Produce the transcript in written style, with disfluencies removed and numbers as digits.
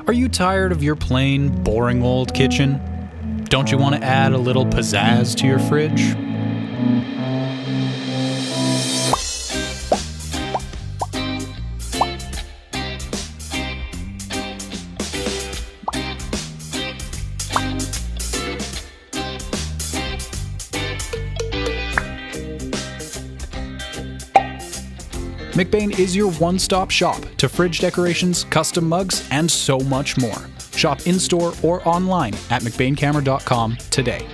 Are you tired of your plain, boring old kitchen? Don't you want to add a little pizzazz to your fridge? McBain is your one-stop shop to fridge decorations, custom mugs, and so much more. Shop in-store or online at mcbaincamera.com today.